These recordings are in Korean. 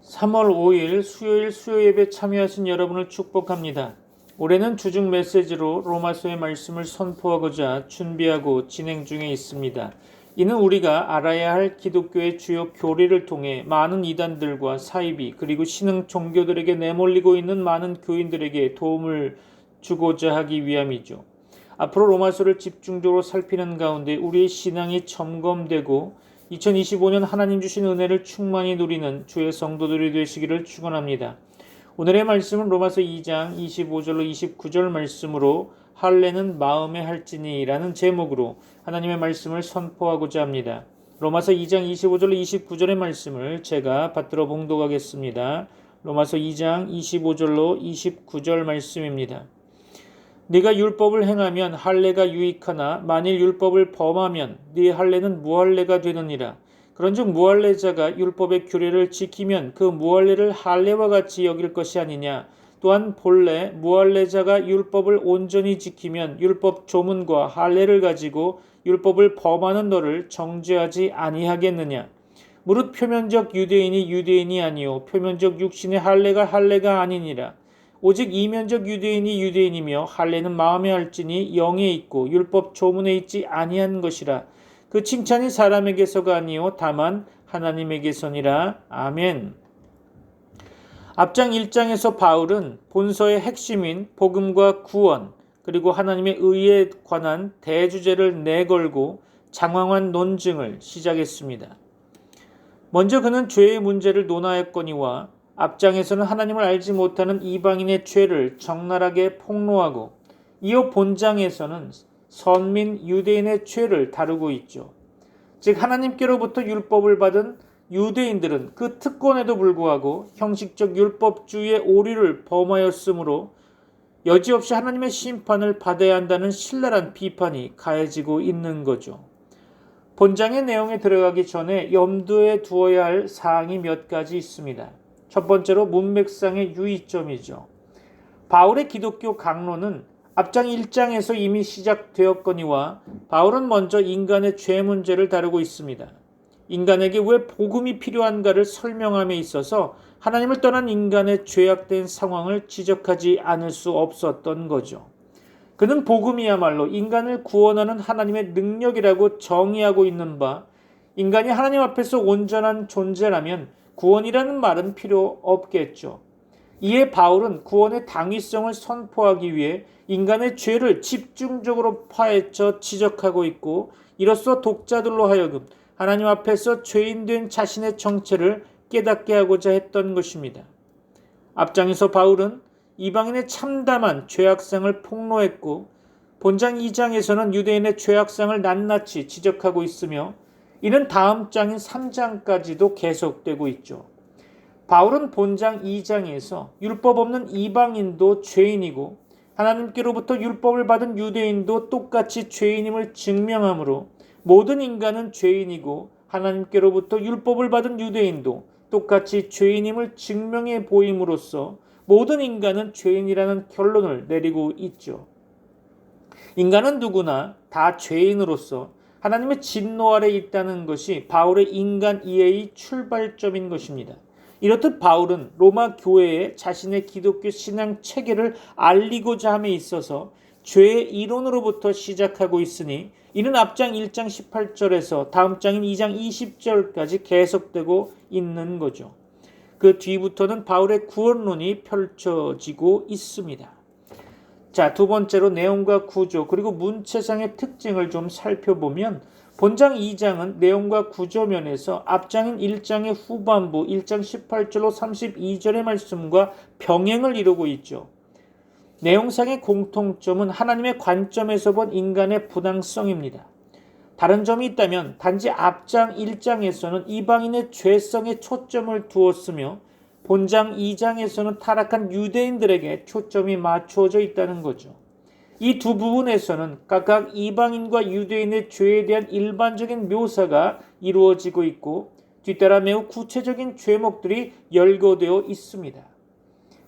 3월 5일 수요일 수요예배 참여하신 여러분을 축복합니다. 올해는 주중 메시지로 로마서의 말씀을 선포하고자 준비하고 진행 중에 있습니다. 이는 우리가 알아야 할 기독교의 주요 교리를 통해 많은 이단들과 사이비 그리고 신흥 종교들에게 내몰리고 있는 많은 교인들에게 도움을 주고자 하기 위함이죠. 앞으로 로마서를 집중적으로 살피는 가운데 우리의 신앙이 점검되고 2025년 하나님 주신 은혜를 충만히 누리는 주의 성도들이 되시기를 축원합니다. 오늘의 말씀은 로마서 2장 25절로 29절 말씀으로 할례는 마음에 할지니라는 제목으로 하나님의 말씀을 선포하고자 합니다. 로마서 2장 25절로 29절의 말씀을 제가 받들어 봉독하겠습니다. 로마서 2장 25절로 29절 말씀입니다. 네가 율법을 행하면 할례가 유익하나 만일 율법을 범하면 네 할례는 무할례가 되느니라. 그런즉 무할례자가 율법의 규례를 지키면 그 무할례를 할례와 같이 여길 것이 아니냐. 또한 본래 무할례자가 율법을 온전히 지키면 율법 조문과 할례를 가지고 율법을 범하는 너를 정죄하지 아니하겠느냐. 무릇 표면적 유대인이 유대인이 아니요 표면적 육신의 할례가 아니니라. 오직 이면적 유대인이 유대인이며 할례는 마음에 할지니 영에 있고 율법 조문에 있지 아니한 것이라. 그 칭찬이 사람에게서가 아니요 다만 하나님에게서니라. 아멘. 앞장 1장에서 바울은 본서의 핵심인 복음과 구원 그리고 하나님의 의에 관한 대주제를 내걸고 장황한 논증을 시작했습니다. 먼저 그는 죄의 문제를 논하였거니와 앞장에서는 하나님을 알지 못하는 이방인의 죄를 적나라하게 폭로하고 이어 본장에서는 선민 유대인의 죄를 다루고 있죠. 즉 하나님께로부터 율법을 받은 유대인들은 그 특권에도 불구하고 형식적 율법주의의 오류를 범하였으므로 여지없이 하나님의 심판을 받아야 한다는 신랄한 비판이 가해지고 있는 거죠. 본장의 내용에 들어가기 전에 염두에 두어야 할 사항이 몇 가지 있습니다. 첫 번째로 문맥상의 유의점이죠. 바울의 기독교 강론은 앞장 1장에서 이미 시작되었거니와 바울은 먼저 인간의 죄 문제를 다루고 있습니다. 인간에게 왜 복음이 필요한가를 설명함에 있어서 하나님을 떠난 인간의 죄악된 상황을 지적하지 않을 수 없었던 거죠. 그는 복음이야말로 인간을 구원하는 하나님의 능력이라고 정의하고 있는 바 인간이 하나님 앞에서 온전한 존재라면 구원이라는 말은 필요 없겠죠. 이에 바울은 구원의 당위성을 선포하기 위해 인간의 죄를 집중적으로 파헤쳐 지적하고 있고 이로써 독자들로 하여금 하나님 앞에서 죄인된 자신의 정체를 깨닫게 하고자 했던 것입니다. 앞장에서 바울은 이방인의 참담한 죄악상을 폭로했고 본장 2장에서는 유대인의 죄악상을 낱낱이 지적하고 있으며 이는 다음 장인 3장까지도 계속되고 있죠. 바울은 본장 2장에서 율법 없는 이방인도 죄인이고 하나님께로부터 율법을 받은 유대인도 똑같이 죄인임을 증명하므로 모든 인간은 죄인이고 하나님께로부터 율법을 받은 유대인도 똑같이 죄인임을 증명해 보임으로써 모든 인간은 죄인이라는 결론을 내리고 있죠. 인간은 누구나 다 죄인으로서 하나님의 진노 아래 있다는 것이 바울의 인간 이해의 출발점인 것입니다. 이렇듯 바울은 로마 교회에 자신의 기독교 신앙 체계를 알리고자 함에 있어서 죄의 이론으로부터 시작하고 있으니 이는 앞장 1장 18절에서 다음 장인 2장 20절까지 계속되고 있는 거죠. 그 뒤부터는 바울의 구원론이 펼쳐지고 있습니다. 자, 두 번째로 내용과 구조 그리고 문체상의 특징을 좀 살펴보면 본장 2장은 내용과 구조 면에서 앞장인 1장의 후반부 1장 18절로 32절의 말씀과 병행을 이루고 있죠. 내용상의 공통점은 하나님의 관점에서 본 인간의 부당성입니다. 다른 점이 있다면 단지 앞장 1장에서는 이방인의 죄성에 초점을 두었으며 본장 2장에서는 타락한 유대인들에게 초점이 맞추어져 있다는 거죠. 이 두 부분에서는 각각 이방인과 유대인의 죄에 대한 일반적인 묘사가 이루어지고 있고 뒤따라 매우 구체적인 죄목들이 열거되어 있습니다.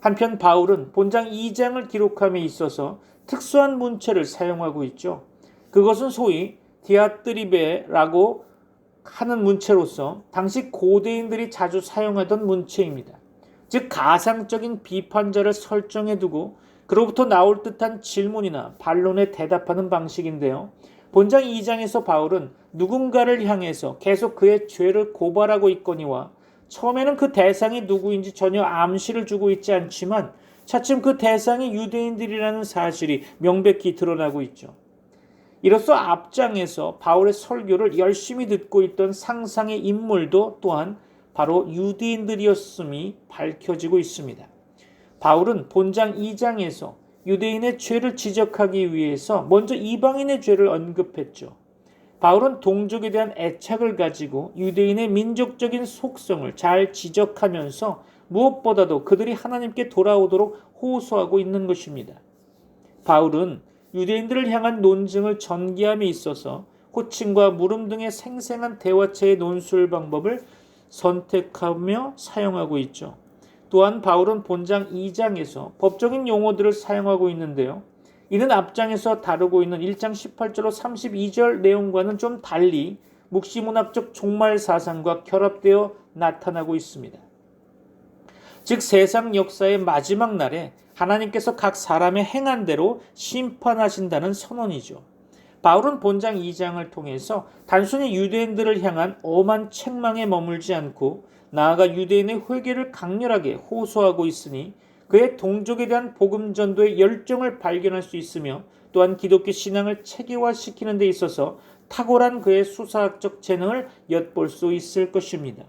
한편 바울은 본장 2장을 기록함에 있어서 특수한 문체를 사용하고 있죠. 그것은 소위 디아트리베라고 하는 문체로서 당시 고대인들이 자주 사용하던 문체입니다. 즉 가상적인 비판자를 설정해 두고 그로부터 나올 듯한 질문이나 반론에 대답하는 방식인데요. 본장 2장에서 바울은 누군가를 향해서 계속 그의 죄를 고발하고 있거니와 처음에는 그 대상이 누구인지 전혀 암시를 주고 있지 않지만 차츰 그 대상이 유대인들이라는 사실이 명백히 드러나고 있죠. 이로써 앞장에서 바울의 설교를 열심히 듣고 있던 상상의 인물도 또한 바로 유대인들이었음이 밝혀지고 있습니다. 바울은 본장 2장에서 유대인의 죄를 지적하기 위해서 먼저 이방인의 죄를 언급했죠. 바울은 동족에 대한 애착을 가지고 유대인의 민족적인 속성을 잘 지적하면서 무엇보다도 그들이 하나님께 돌아오도록 호소하고 있는 것입니다. 바울은 유대인들을 향한 논증을 전개함에 있어서 호칭과 물음 등의 생생한 대화체의 논술 방법을 선택하며 사용하고 있죠. 또한 바울은 본장 2장에서 법적인 용어들을 사용하고 있는데요. 이는 앞장에서 다루고 있는 1장 18절로 32절 내용과는 좀 달리 묵시문학적 종말 사상과 결합되어 나타나고 있습니다. 즉 세상 역사의 마지막 날에 하나님께서 각 사람의 행한 대로 심판하신다는 선언이죠. 바울은 본장 2장을 통해서 단순히 유대인들을 향한 엄한 책망에 머물지 않고 나아가 유대인의 회개를 강렬하게 호소하고 있으니 그의 동족에 대한 복음 전도의 열정을 발견할 수 있으며 또한 기독교 신앙을 체계화시키는 데 있어서 탁월한 그의 수사학적 재능을 엿볼 수 있을 것입니다.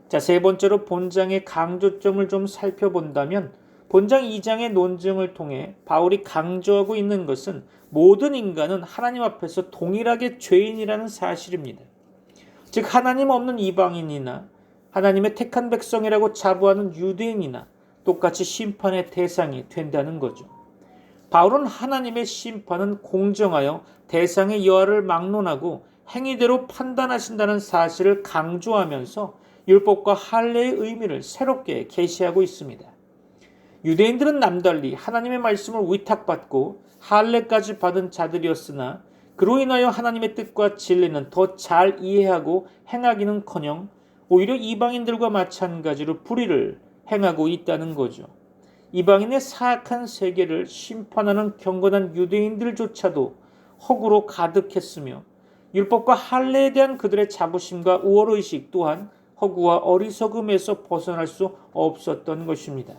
자, 세 번째로 본장의 강조점을 좀 살펴본다면 본장 2장의 논증을 통해 바울이 강조하고 있는 것은 모든 인간은 하나님 앞에서 동일하게 죄인이라는 사실입니다. 즉 하나님 없는 이방인이나 하나님의 택한 백성이라고 자부하는 유대인이나 똑같이 심판의 대상이 된다는 거죠. 바울은 하나님의 심판은 공정하여 대상의 여하를 막론하고 행위대로 판단하신다는 사실을 강조하면서 율법과 할례의 의미를 새롭게 계시하고 있습니다. 유대인들은 남달리 하나님의 말씀을 위탁받고 할례까지 받은 자들이었으나 그로 인하여 하나님의 뜻과 진리는 더 잘 이해하고 행하기는커녕 오히려 이방인들과 마찬가지로 불의를 행하고 있다는 거죠. 이방인의 사악한 세계를 심판하는 경건한 유대인들조차도 허구로 가득했으며 율법과 할례에 대한 그들의 자부심과 우월의식 또한 허구와 어리석음에서 벗어날 수 없었던 것입니다.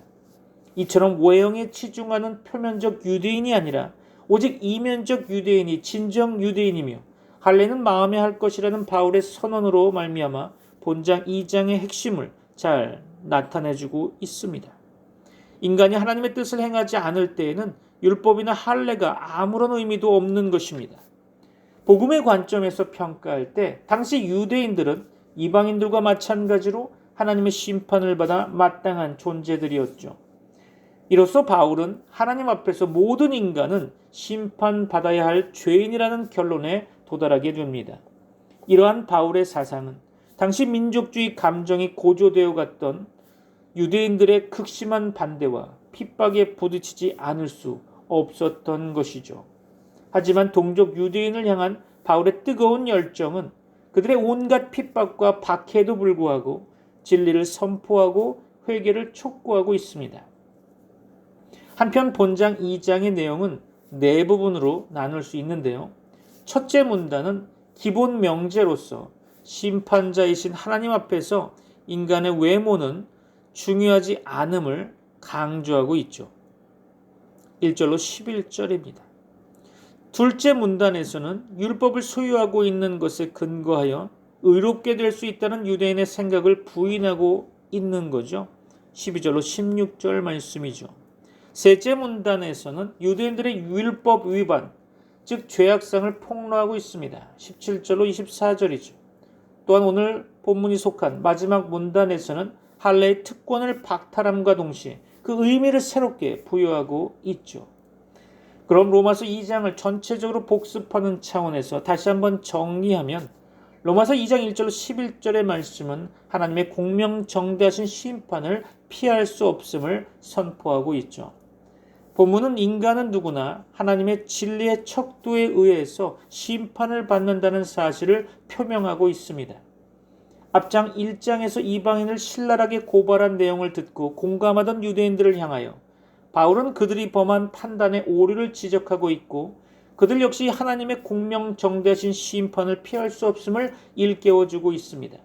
이처럼 외형에 치중하는 표면적 유대인이 아니라 오직 이면적 유대인이 진정 유대인이며 할례는 마음에 할 것이라는 바울의 선언으로 말미암아 본장 2장의 핵심을 잘 나타내주고 있습니다. 인간이 하나님의 뜻을 행하지 않을 때에는 율법이나 할례가 아무런 의미도 없는 것입니다. 복음의 관점에서 평가할 때 당시 유대인들은 이방인들과 마찬가지로 하나님의 심판을 받아 마땅한 존재들이었죠. 이로써 바울은 하나님 앞에서 모든 인간은 심판받아야 할 죄인이라는 결론에 도달하게 됩니다. 이러한 바울의 사상은 당시 민족주의 감정이 고조되어 갔던 유대인들의 극심한 반대와 핍박에 부딪히지 않을 수 없었던 것이죠. 하지만 동족 유대인을 향한 바울의 뜨거운 열정은 그들의 온갖 핍박과 박해에도 불구하고 진리를 선포하고 회개를 촉구하고 있습니다. 한편 본장 2장의 내용은 네 부분으로 나눌 수 있는데요. 첫째 문단은 기본 명제로서 심판자이신 하나님 앞에서 인간의 외모는 중요하지 않음을 강조하고 있죠. 1절로 11절입니다. 둘째 문단에서는 율법을 소유하고 있는 것에 근거하여 의롭게 될 수 있다는 유대인의 생각을 부인하고 있는 거죠. 12절로 16절 말씀이죠. 셋째 문단에서는 유대인들의 율법 위반, 즉 죄악상을 폭로하고 있습니다. 17절로 24절이죠. 또한 오늘 본문이 속한 마지막 문단에서는 할례의 특권을 박탈함과 동시에 그 의미를 새롭게 부여하고 있죠. 그럼 로마서 2장을 전체적으로 복습하는 차원에서 다시 한번 정리하면 로마서 2장 1절로 11절의 말씀은 하나님의 공명정대하신 심판을 피할 수 없음을 선포하고 있죠. 본문은 인간은 누구나 하나님의 진리의 척도에 의해서 심판을 받는다는 사실을 표명하고 있습니다. 앞장 1장에서 이방인을 신랄하게 고발한 내용을 듣고 공감하던 유대인들을 향하여 바울은 그들이 범한 판단의 오류를 지적하고 있고 그들 역시 하나님의 공명정대하신 심판을 피할 수 없음을 일깨워주고 있습니다.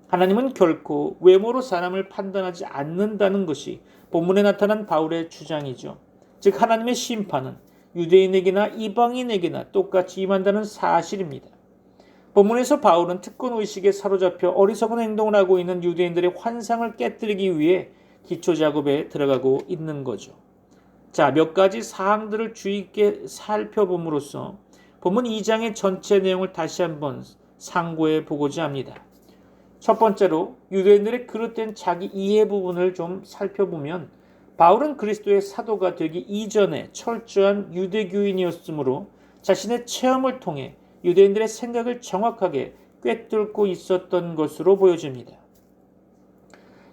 하나님은 결코 외모로 사람을 판단하지 않는다는 것이 본문에 나타난 바울의 주장이죠. 즉 하나님의 심판은 유대인에게나 이방인에게나 똑같이 임한다는 사실입니다. 본문에서 바울은 특권의식에 사로잡혀 어리석은 행동을 하고 있는 유대인들의 환상을 깨뜨리기 위해 기초작업에 들어가고 있는 거죠. 자, 몇 가지 사항들을 주의 있게 살펴봄으로써 본문 2장의 전체 내용을 다시 한번 상고해 보고자 합니다. 첫 번째로 유대인들의 그릇된 자기 이해 부분을 좀 살펴보면 바울은 그리스도의 사도가 되기 이전에 철저한 유대교인이었으므로 자신의 체험을 통해 유대인들의 생각을 정확하게 꿰뚫고 있었던 것으로 보여집니다.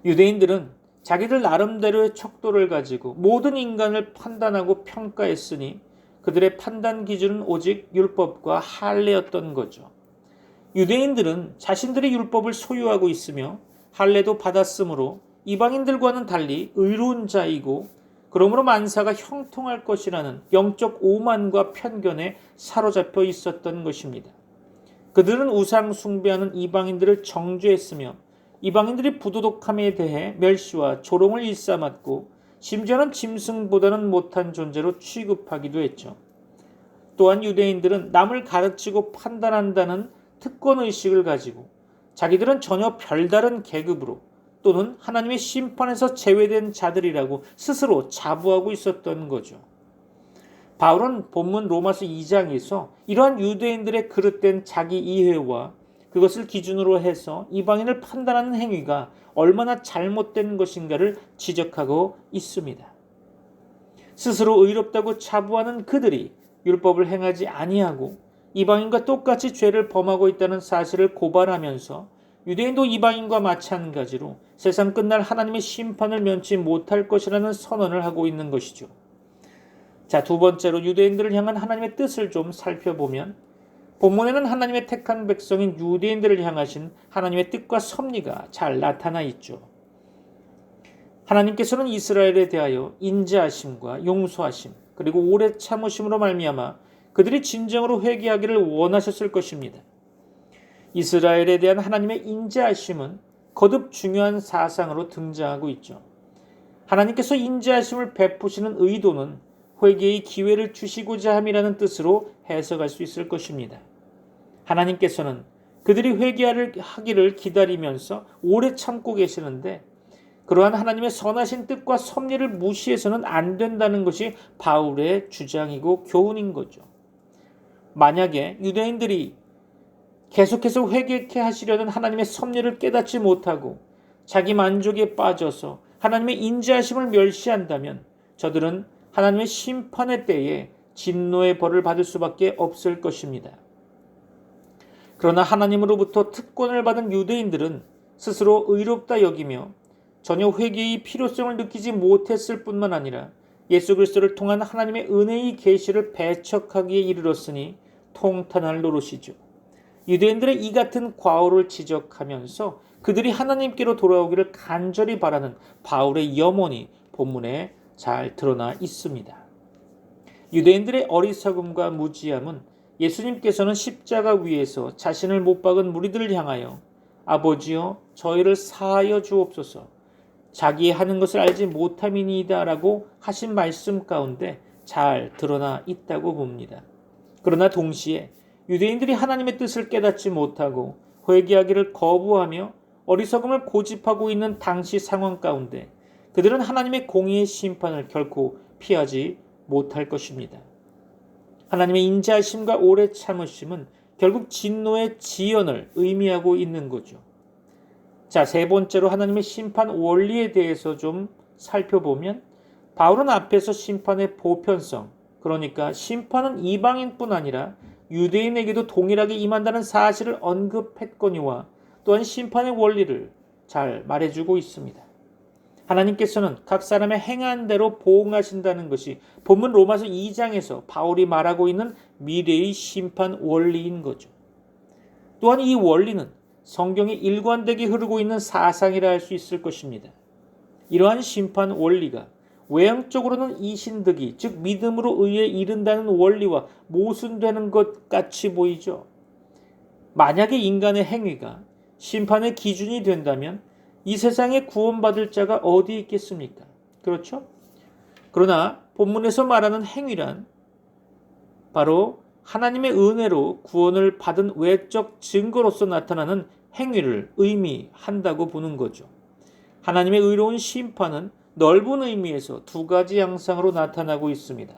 유대인들은 자기들 나름대로의 척도를 가지고 모든 인간을 판단하고 평가했으니 그들의 판단 기준은 오직 율법과 할례였던 거죠. 유대인들은 자신들의 율법을 소유하고 있으며 할례도 받았으므로 이방인들과는 달리 의로운 자이고 그러므로 만사가 형통할 것이라는 영적 오만과 편견에 사로잡혀 있었던 것입니다. 그들은 우상 숭배하는 이방인들을 정죄했으며 이방인들이 부도덕함에 대해 멸시와 조롱을 일삼았고 심지어는 짐승보다는 못한 존재로 취급하기도 했죠. 또한 유대인들은 남을 가르치고 판단한다는 특권의식을 가지고 자기들은 전혀 별다른 계급으로 또는 하나님의 심판에서 제외된 자들이라고 스스로 자부하고 있었던 거죠. 바울은 본문 로마서 2장에서 이러한 유대인들의 그릇된 자기 이해와 그것을 기준으로 해서 이방인을 판단하는 행위가 얼마나 잘못된 것인가를 지적하고 있습니다. 스스로 의롭다고 자부하는 그들이 율법을 행하지 아니하고 이방인과 똑같이 죄를 범하고 있다는 사실을 고발하면서 유대인도 이방인과 마찬가지로 세상 끝날 하나님의 심판을 면치 못할 것이라는 선언을 하고 있는 것이죠. 자, 두 번째로 유대인들을 향한 하나님의 뜻을 좀 살펴보면 본문에는 하나님의 택한 백성인 유대인들을 향하신 하나님의 뜻과 섭리가 잘 나타나 있죠. 하나님께서는 이스라엘에 대하여 인자하심과 용서하심 그리고 오래 참으심으로 말미암아 그들이 진정으로 회개하기를 원하셨을 것입니다. 이스라엘에 대한 하나님의 인자하심은 거듭 중요한 사상으로 등장하고 있죠. 하나님께서 인자하심을 베푸시는 의도는 회개의 기회를 주시고자 함이라는 뜻으로 해석할 수 있을 것입니다. 하나님께서는 그들이 회개하기를 기다리면서 오래 참고 계시는데 그러한 하나님의 선하신 뜻과 섭리를 무시해서는 안 된다는 것이 바울의 주장이고 교훈인 거죠. 만약에 유대인들이 계속해서 회개케 하시려는 하나님의 섭리를 깨닫지 못하고 자기 만족에 빠져서 하나님의 인자하심을 멸시한다면 저들은 하나님의 심판의 때에 진노의 벌을 받을 수밖에 없을 것입니다. 그러나 하나님으로부터 특권을 받은 유대인들은 스스로 의롭다 여기며 전혀 회개의 필요성을 느끼지 못했을 뿐만 아니라 예수 그리스도를 통한 하나님의 은혜의 계시를 배척하기에 이르렀으니 통탄할 노릇이죠. 유대인들의 이 같은 과오를 지적하면서 그들이 하나님께로 돌아오기를 간절히 바라는 바울의 염원이 본문에 잘 드러나 있습니다. 유대인들의 어리석음과 무지함은 예수님께서는 십자가 위에서 자신을 못 박은 무리들을 향하여 아버지여 저희를 사하여 주옵소서 자기의 하는 것을 알지 못함이니이다 라고 하신 말씀 가운데 잘 드러나 있다고 봅니다. 그러나 동시에 유대인들이 하나님의 뜻을 깨닫지 못하고 회개하기를 거부하며 어리석음을 고집하고 있는 당시 상황 가운데 그들은 하나님의 공의의 심판을 결코 피하지 못할 것입니다. 하나님의 인자하심과 오래 참으심은 결국 진노의 지연을 의미하고 있는 거죠. 자, 세 번째로 하나님의 심판 원리에 대해서 좀 살펴보면 바울은 앞에서 심판의 보편성, 그러니까 심판은 이방인뿐 아니라 유대인에게도 동일하게 임한다는 사실을 언급했거니와 또한 심판의 원리를 잘 말해주고 있습니다. 하나님께서는 각 사람의 행한 대로 보응하신다는 것이 본문 로마서 2장에서 바울이 말하고 있는 미래의 심판 원리인 거죠. 또한 이 원리는 성경에 일관되게 흐르고 있는 사상이라 할 수 있을 것입니다. 이러한 심판 원리가 외형적으로는 이신득이, 즉 믿음으로 의에 이른다는 원리와 모순되는 것 같이 보이죠. 만약에 인간의 행위가 심판의 기준이 된다면 이 세상에 구원받을 자가 어디 있겠습니까? 그렇죠? 그러나 본문에서 말하는 행위란 바로 하나님의 은혜로 구원을 받은 외적 증거로서 나타나는 행위를 의미한다고 보는 거죠. 하나님의 의로운 심판은 넓은 의미에서 두 가지 양상으로 나타나고 있습니다.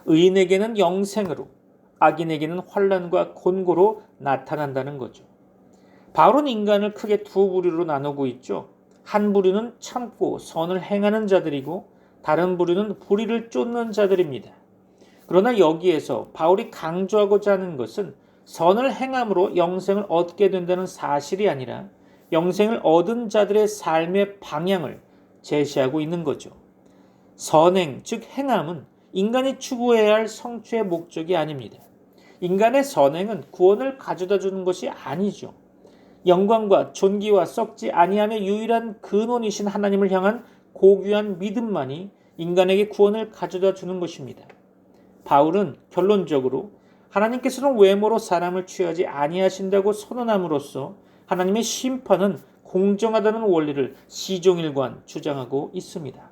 의인에게는 영생으로, 악인에게는 환난과 곤고로 나타난다는 거죠. 바울은 인간을 크게 두 부류로 나누고 있죠. 한 부류는 참고 선을 행하는 자들이고 다른 부류는 불의를 쫓는 자들입니다. 그러나 여기에서 바울이 강조하고자 하는 것은 선을 행함으로 영생을 얻게 된다는 사실이 아니라 영생을 얻은 자들의 삶의 방향을 제시하고 있는 거죠. 선행, 즉 행함은 인간이 추구해야 할 성취의 목적이 아닙니다. 인간의 선행은 구원을 가져다 주는 것이 아니죠. 영광과 존귀와 썩지 아니함의 유일한 근원이신 하나님을 향한 고귀한 믿음만이 인간에게 구원을 가져다 주는 것입니다. 바울은 결론적으로 하나님께서는 외모로 사람을 취하지 아니하신다고 선언함으로써 하나님의 심판은 공정하다는 원리를 시종일관 주장하고 있습니다.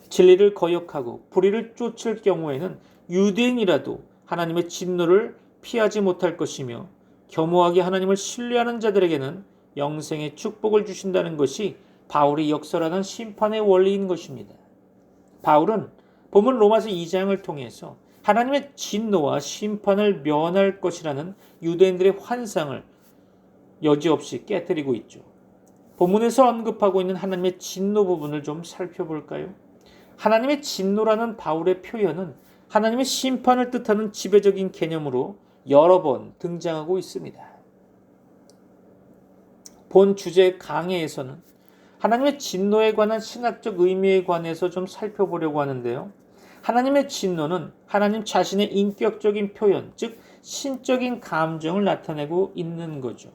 진리를 거역하고 불의를 쫓을 경우에는 유대인이라도 하나님의 진노를 피하지 못할 것이며 겸허하게 하나님을 신뢰하는 자들에게는 영생의 축복을 주신다는 것이 바울이 역설하는 심판의 원리인 것입니다. 바울은 본문 로마서 2장을 통해서 하나님의 진노와 심판을 면할 것이라는 유대인들의 환상을 여지없이 깨뜨리고 있죠. 본문에서 언급하고 있는 하나님의 진노 부분을 좀 살펴볼까요? 하나님의 진노라는 바울의 표현은 하나님의 심판을 뜻하는 지배적인 개념으로 여러 번 등장하고 있습니다. 본 주제 강해에서는 하나님의 진노에 관한 신학적 의미에 관해서 좀 살펴보려고 하는데요. 하나님의 진노는 하나님 자신의 인격적인 표현, 즉 신적인 감정을 나타내고 있는 거죠.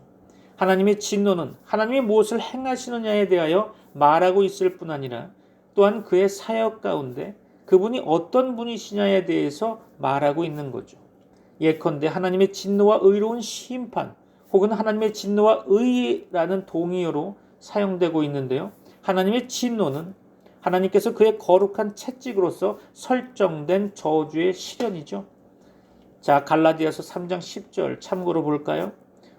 하나님의 진노는 하나님이 무엇을 행하시느냐에 대하여 말하고 있을 뿐 아니라 또한 그의 사역 가운데 그분이 어떤 분이시냐에 대해서 말하고 있는 거죠. 예컨대 하나님의 진노와 의로운 심판 혹은 하나님의 진노와 의라는 동의어로 사용되고 있는데요. 하나님의 진노는 하나님께서 그의 거룩한 채찍으로서 설정된 저주의 실현이죠. 자, 갈라디아서 3장 10절 참고로 볼까요?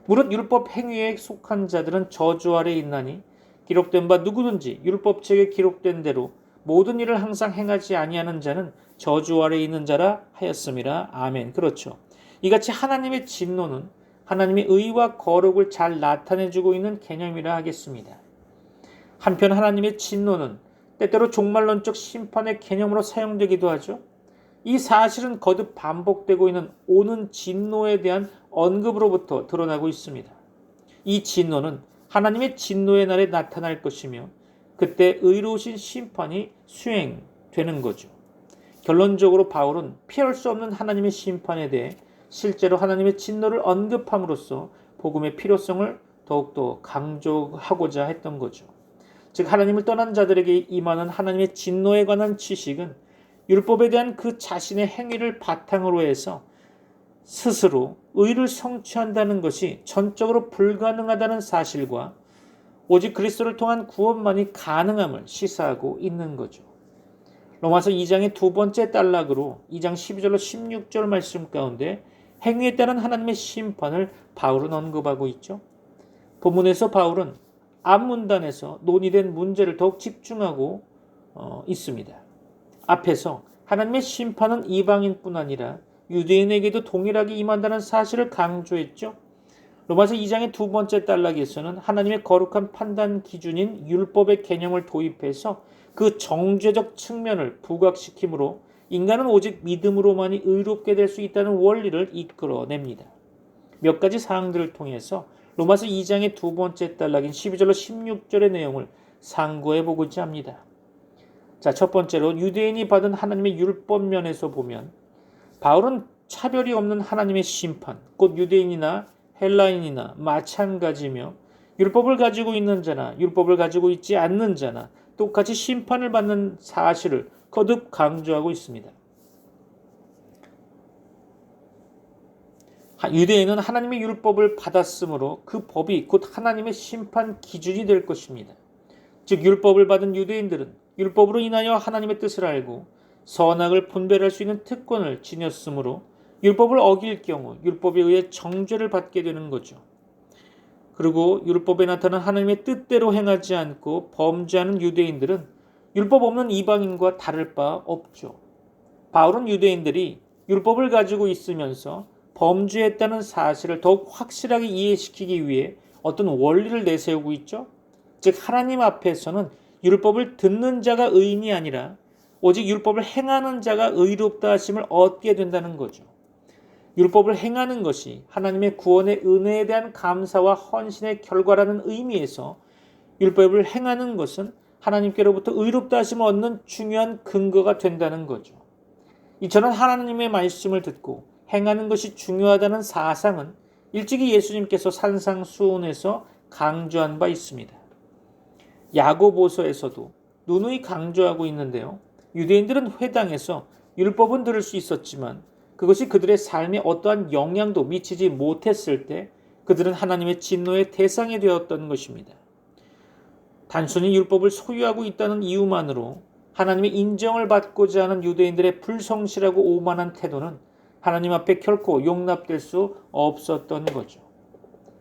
무릇 율법 행위에 속한 자들은 저주 아래 있나니 기록된 바 누구든지 율법책에 기록된 대로 모든 일을 항상 행하지 아니하는 자는 저주 아래 있는 자라 하였음이라. 아멘. 그렇죠. 이같이 하나님의 진노는 하나님의 의와 거룩을 잘 나타내주고 있는 개념이라 하겠습니다. 한편 하나님의 진노는 때때로 종말론적 심판의 개념으로 사용되기도 하죠. 이 사실은 거듭 반복되고 있는 오는 진노에 대한 언급으로부터 드러나고 있습니다. 이 진노는 하나님의 진노의 날에 나타날 것이며 그때 의로우신 심판이 수행되는 거죠. 결론적으로 바울은 피할 수 없는 하나님의 심판에 대해 실제로 하나님의 진노를 언급함으로써 복음의 필요성을 더욱더 강조하고자 했던 거죠. 즉 하나님을 떠난 자들에게 임하는 하나님의 진노에 관한 지식은 율법에 대한 그 자신의 행위를 바탕으로 해서 스스로 의를 성취한다는 것이 전적으로 불가능하다는 사실과 오직 그리스도를 통한 구원만이 가능함을 시사하고 있는 거죠. 로마서 2장의 두 번째 단락으로 2장 12절로 16절 말씀 가운데 행위에 따른 하나님의 심판을 바울은 언급하고 있죠. 본문에서 바울은 앞문단에서 논의된 문제를 더욱 집중하고 있습니다. 앞에서 하나님의 심판은 이방인뿐 아니라 유대인에게도 동일하게 임한다는 사실을 강조했죠. 로마서 2장의 두 번째 단락에서는 하나님의 거룩한 판단 기준인 율법의 개념을 도입해서 그 정죄적 측면을 부각시키므로 인간은 오직 믿음으로만이 의롭게 될 수 있다는 원리를 이끌어냅니다. 몇 가지 사항들을 통해서 로마서 2장의 두 번째 단락인 12절로 16절의 내용을 상고해 보고자 합니다. 자, 첫 번째로 유대인이 받은 하나님의 율법 면에서 보면 바울은 차별이 없는 하나님의 심판, 곧 유대인이나 헬라인이나 마찬가지며 율법을 가지고 있는 자나 율법을 가지고 있지 않는 자나 똑같이 심판을 받는 사실을 거듭 강조하고 있습니다. 유대인은 하나님의 율법을 받았으므로 그 법이 곧 하나님의 심판 기준이 될 것입니다. 즉 율법을 받은 유대인들은 율법으로 인하여 하나님의 뜻을 알고 선악을 분별할 수 있는 특권을 지녔으므로 율법을 어길 경우 율법에 의해 정죄를 받게 되는 거죠. 그리고 율법에 나타난 하나님의 뜻대로 행하지 않고 범죄하는 유대인들은 율법 없는 이방인과 다를 바 없죠. 바울은 유대인들이 율법을 가지고 있으면서 범죄했다는 사실을 더욱 확실하게 이해시키기 위해 어떤 원리를 내세우고 있죠. 즉 하나님 앞에서는 율법을 듣는 자가 의인이 아니라 오직 율법을 행하는 자가 의롭다 하심을 얻게 된다는 거죠. 율법을 행하는 것이 하나님의 구원의 은혜에 대한 감사와 헌신의 결과라는 의미에서 율법을 행하는 것은 하나님께로부터 의롭다 하심을 얻는 중요한 근거가 된다는 거죠. 이처럼 하나님의 말씀을 듣고 행하는 것이 중요하다는 사상은 일찍이 예수님께서 산상수훈에서 강조한 바 있습니다. 야고보서에서도 누누이 강조하고 있는데요. 유대인들은 회당에서 율법은 들을 수 있었지만 그것이 그들의 삶에 어떠한 영향도 미치지 못했을 때 그들은 하나님의 진노의 대상이 되었던 것입니다. 단순히 율법을 소유하고 있다는 이유만으로 하나님의 인정을 받고자 하는 유대인들의 불성실하고 오만한 태도는 하나님 앞에 결코 용납될 수 없었던 거죠.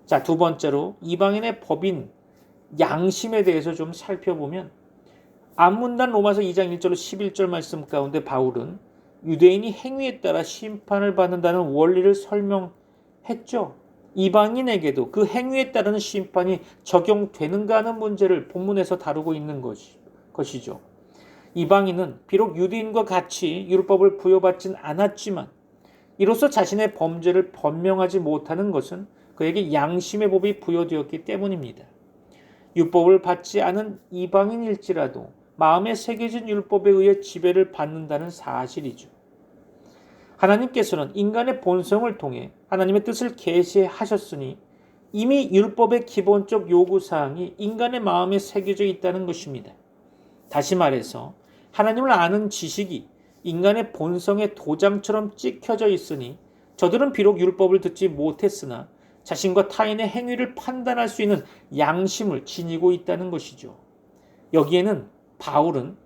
자, 두 번째로 이방인의 법인 양심에 대해서 좀 살펴보면 앞문단 로마서 2장 1절로 11절 말씀 가운데 바울은 유대인이 행위에 따라 심판을 받는다는 원리를 설명했죠. 이방인에게도 그 행위에 따르는 심판이 적용되는가 하는 문제를 본문에서 다루고 있는 것이죠. 이방인은 비록 유대인과 같이 율법을 부여받진 않았지만 이로써 자신의 범죄를 변명하지 못하는 것은 그에게 양심의 법이 부여되었기 때문입니다. 율법을 받지 않은 이방인일지라도 마음에 새겨진 율법에 의해 지배를 받는다는 사실이죠. 하나님께서는 인간의 본성을 통해 하나님의 뜻을 계시하셨으니 이미 율법의 기본적 요구사항이 인간의 마음에 새겨져 있다는 것입니다. 다시 말해서 하나님을 아는 지식이 인간의 본성의 도장처럼 찍혀져 있으니 저들은 비록 율법을 듣지 못했으나 자신과 타인의 행위를 판단할 수 있는 양심을 지니고 있다는 것이죠. 여기에는 바울은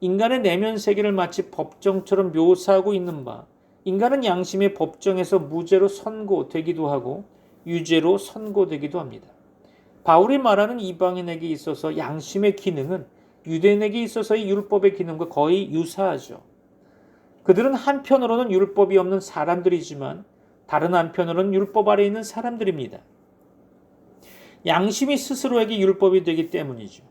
인간의 내면 세계를 마치 법정처럼 묘사하고 있는 바 인간은 양심의 법정에서 무죄로 선고되기도 하고 유죄로 선고되기도 합니다. 바울이 말하는 이방인에게 있어서 양심의 기능은 유대인에게 있어서의 율법의 기능과 거의 유사하죠. 그들은 한편으로는 율법이 없는 사람들이지만 다른 한편으로는 율법 아래 있는 사람들입니다. 양심이 스스로에게 율법이 되기 때문이죠.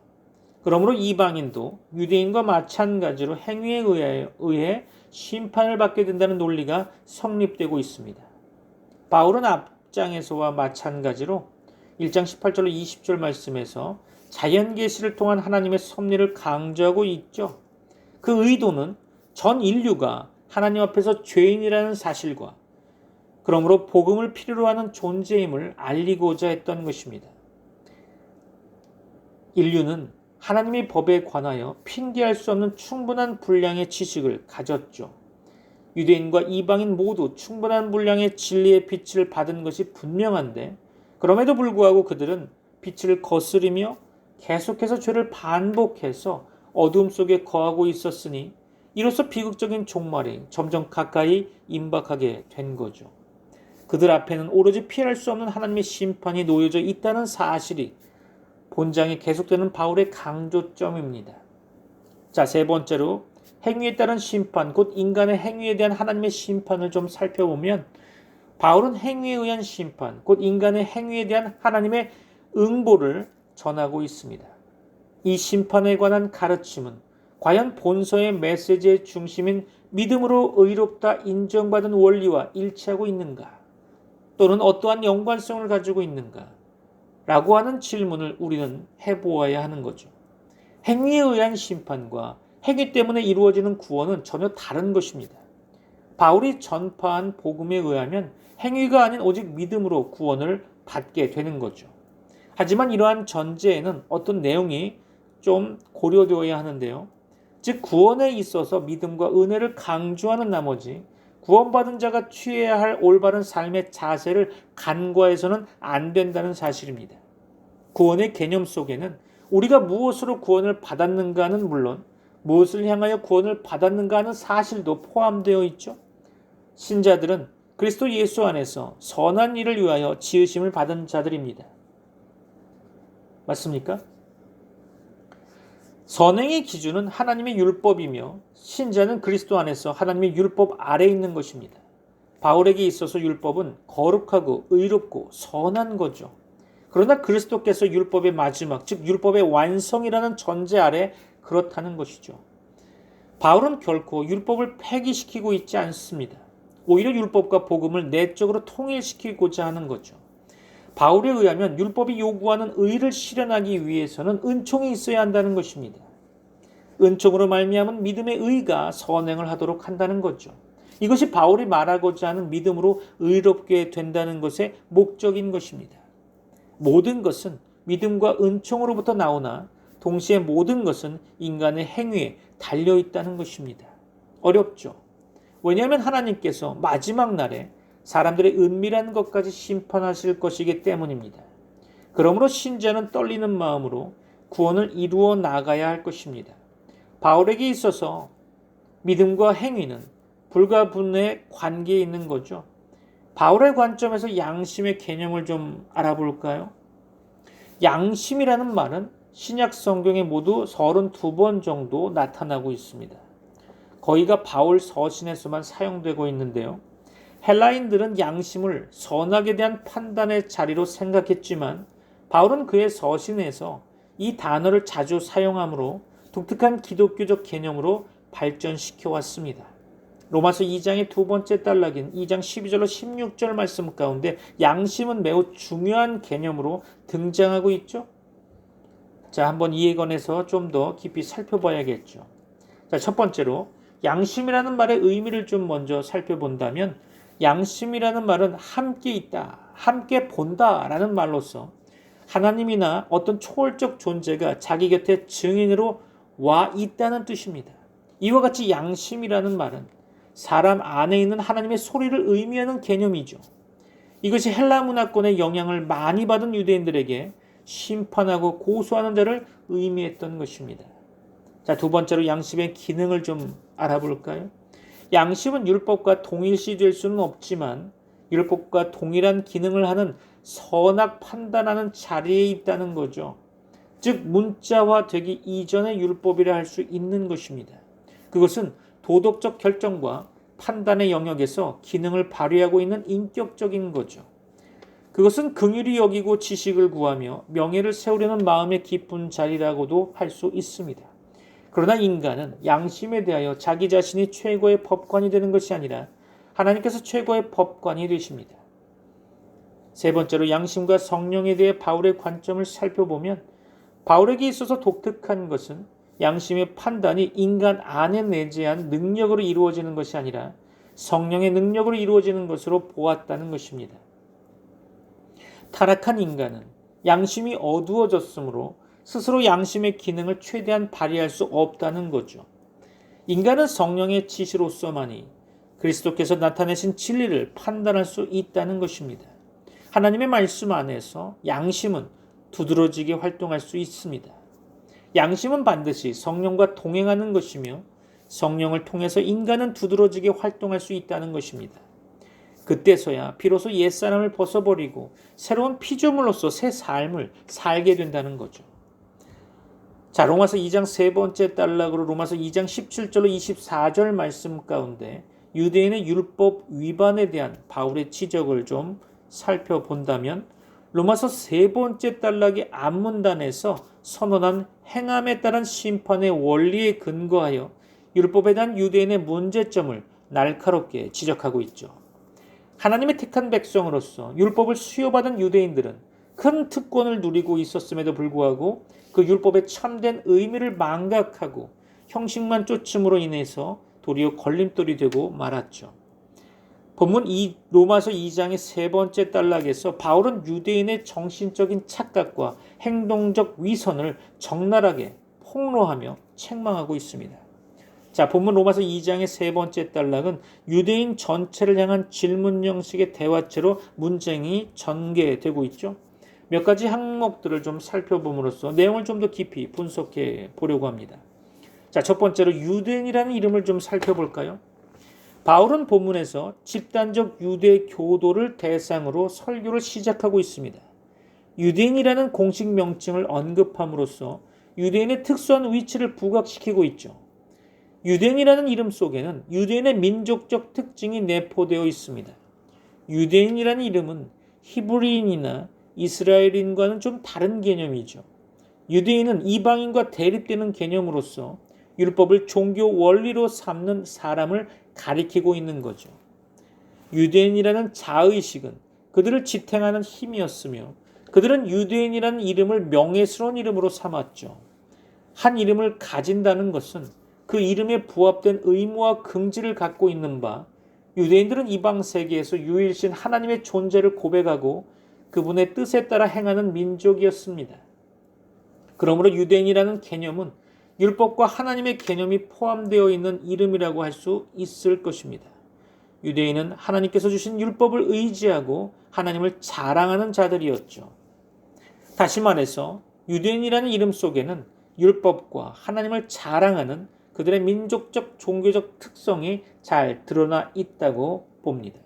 그러므로 이방인도 유대인과 마찬가지로 행위에 의해 심판을 받게 된다는 논리가 성립되고 있습니다. 바울은 앞장에서와 마찬가지로 1장 18절로 20절 말씀에서 자연계시를 통한 하나님의 섭리를 강조하고 있죠. 그 의도는 전 인류가 하나님 앞에서 죄인이라는 사실과 그러므로 복음을 필요로 하는 존재임을 알리고자 했던 것입니다. 인류는 하나님의 법에 관하여 핑계할 수 없는 충분한 분량의 지식을 가졌죠. 유대인과 이방인 모두 충분한 분량의 진리의 빛을 받은 것이 분명한데 그럼에도 불구하고 그들은 빛을 거스리며 계속해서 죄를 반복해서 어두움 속에 거하고 있었으니 이로써 비극적인 종말이 점점 가까이 임박하게 된 거죠. 그들 앞에는 오로지 피할 수 없는 하나님의 심판이 놓여져 있다는 사실이 본장에 계속되는 바울의 강조점입니다. 자, 세 번째로 행위에 따른 심판, 곧 인간의 행위에 대한 하나님의 심판을 좀 살펴보면 바울은 행위에 의한 심판, 곧 인간의 행위에 대한 하나님의 응보를 전하고 있습니다. 이 심판에 관한 가르침은 과연 본서의 메시지의 중심인 믿음으로 의롭다 인정받은 원리와 일치하고 있는가? 또는 어떠한 연관성을 가지고 있는가? 라고 하는 질문을 우리는 해보아야 하는 거죠. 행위에 의한 심판과 행위 때문에 이루어지는 구원은 전혀 다른 것입니다. 바울이 전파한 복음에 의하면 행위가 아닌 오직 믿음으로 구원을 받게 되는 거죠. 하지만 이러한 전제에는 어떤 내용이 좀 고려되어야 하는데요. 즉 구원에 있어서 믿음과 은혜를 강조하는 나머지 구원받은 자가 취해야 할 올바른 삶의 자세를 간과해서는 안 된다는 사실입니다. 구원의 개념 속에는 우리가 무엇으로 구원을 받았는가는 물론 무엇을 향하여 구원을 받았는가 하는 사실도 포함되어 있죠. 신자들은 그리스도 예수 안에서 선한 일을 위하여 지으심을 받은 자들입니다. 맞습니까? 선행의 기준은 하나님의 율법이며 신자는 그리스도 안에서 하나님의 율법 아래에 있는 것입니다. 바울에게 있어서 율법은 거룩하고 의롭고 선한 거죠. 그러나 그리스도께서 율법의 마지막, 즉 율법의 완성이라는 전제 아래 그렇다는 것이죠. 바울은 결코 율법을 폐기시키고 있지 않습니다. 오히려 율법과 복음을 내적으로 통일시키고자 하는 거죠. 바울에 의하면 율법이 요구하는 의를 실현하기 위해서는 은총이 있어야 한다는 것입니다. 은총으로 말미암은 믿음의 의가 선행을 하도록 한다는 거죠. 이것이 바울이 말하고자 하는 믿음으로 의롭게 된다는 것의 목적인 것입니다. 모든 것은 믿음과 은총으로부터 나오나 동시에 모든 것은 인간의 행위에 달려있다는 것입니다. 어렵죠. 왜냐하면 하나님께서 마지막 날에 사람들의 은밀한 것까지 심판하실 것이기 때문입니다. 그러므로 신자는 떨리는 마음으로 구원을 이루어 나가야 할 것입니다. 바울에게 있어서 믿음과 행위는 불가분의 관계에 있는 거죠. 바울의 관점에서 양심의 개념을 좀 알아볼까요? 양심이라는 말은 신약 성경에 모두 32번 정도 나타나고 있습니다. 거의가 바울 서신에서만 사용되고 있는데요. 헬라인들은 양심을 선악에 대한 판단의 자리로 생각했지만 바울은 그의 서신에서 이 단어를 자주 사용하므로 독특한 기독교적 개념으로 발전시켜 왔습니다. 로마서 2장의 두 번째 단락인 2장 12절로 16절 말씀 가운데 양심은 매우 중요한 개념으로 등장하고 있죠. 자, 한번 이에 관해서 좀 더 깊이 살펴봐야겠죠. 자, 첫 번째로 양심이라는 말의 의미를 좀 먼저 살펴본다면 양심이라는 말은 함께 있다, 함께 본다 라는 말로서 하나님이나 어떤 초월적 존재가 자기 곁에 증인으로 와 있다는 뜻입니다. 이와 같이 양심이라는 말은 사람 안에 있는 하나님의 소리를 의미하는 개념이죠. 이것이 헬라 문화권의 영향을 많이 받은 유대인들에게 심판하고 고소하는 자를 의미했던 것입니다. 자, 두 번째로 양심의 기능을 좀 알아볼까요? 양심은 율법과 동일시될 수는 없지만 율법과 동일한 기능을 하는 선악 판단하는 자리에 있다는 거죠. 즉 문자화되기 이전의 율법이라 할 수 있는 것입니다. 그것은 도덕적 결정과 판단의 영역에서 기능을 발휘하고 있는 인격적인 거죠. 그것은 긍휼히 여기고 지식을 구하며 명예를 세우려는 마음의 깊은 자리라고도 할 수 있습니다. 그러나 인간은 양심에 대하여 자기 자신이 최고의 법관이 되는 것이 아니라 하나님께서 최고의 법관이 되십니다. 세 번째로 양심과 성령에 대해 바울의 관점을 살펴보면 바울에게 있어서 독특한 것은 양심의 판단이 인간 안에 내재한 능력으로 이루어지는 것이 아니라 성령의 능력으로 이루어지는 것으로 보았다는 것입니다. 타락한 인간은 양심이 어두워졌으므로 스스로 양심의 기능을 최대한 발휘할 수 없다는 거죠. 인간은 성령의 지시로서만이 그리스도께서 나타내신 진리를 판단할 수 있다는 것입니다. 하나님의 말씀 안에서 양심은 두드러지게 활동할 수 있습니다. 양심은 반드시 성령과 동행하는 것이며 성령을 통해서 인간은 두드러지게 활동할 수 있다는 것입니다. 그때서야 비로소 옛사람을 벗어버리고 새로운 피조물로서 새 삶을 살게 된다는 거죠. 자, 로마서 2장 세 번째 단락으로 로마서 2장 17절로 24절 말씀 가운데 유대인의 율법 위반에 대한 바울의 지적을 좀 살펴본다면 로마서 세 번째 단락의 앞문단에서 선언한 행함에 따른 심판의 원리에 근거하여 율법에 대한 유대인의 문제점을 날카롭게 지적하고 있죠. 하나님의 택한 백성으로서 율법을 수여받은 유대인들은 큰 특권을 누리고 있었음에도 불구하고 그 율법의 참된 의미를 망각하고 형식만 쫓음으로 인해서 도리어 걸림돌이 되고 말았죠. 본문 로마서 2장의 세 번째 단락에서 바울은 유대인의 정신적인 착각과 행동적 위선을 적나라하게 폭로하며 책망하고 있습니다. 자, 본문 로마서 2장의 세 번째 단락은 유대인 전체를 향한 질문 형식의 대화체로 문쟁이 전개되고 있죠. 몇 가지 항목들을 좀 살펴봄으로써 내용을 좀 더 깊이 분석해 보려고 합니다. 자, 첫 번째로 유대인이라는 이름을 좀 살펴볼까요? 바울은 본문에서 집단적 유대 교도를 대상으로 설교를 시작하고 있습니다. 유대인이라는 공식 명칭을 언급함으로써 유대인의 특수한 위치를 부각시키고 있죠. 유대인이라는 이름 속에는 유대인의 민족적 특징이 내포되어 있습니다. 유대인이라는 이름은 히브리인이나 이스라엘인과는 좀 다른 개념이죠. 유대인은 이방인과 대립되는 개념으로서 율법을 종교 원리로 삼는 사람을 가리키고 있는 거죠. 유대인이라는 자의식은 그들을 지탱하는 힘이었으며 그들은 유대인이라는 이름을 명예스러운 이름으로 삼았죠. 한 이름을 가진다는 것은 그 이름에 부합된 의무와 긍지를 갖고 있는 바 유대인들은 이방 세계에서 유일신 하나님의 존재를 고백하고 그분의 뜻에 따라 행하는 민족이었습니다. 그러므로 유대인이라는 개념은 율법과 하나님의 개념이 포함되어 있는 이름이라고 할 수 있을 것입니다. 유대인은 하나님께서 주신 율법을 의지하고 하나님을 자랑하는 자들이었죠. 다시 말해서 유대인이라는 이름 속에는 율법과 하나님을 자랑하는 그들의 민족적 종교적 특성이 잘 드러나 있다고 봅니다.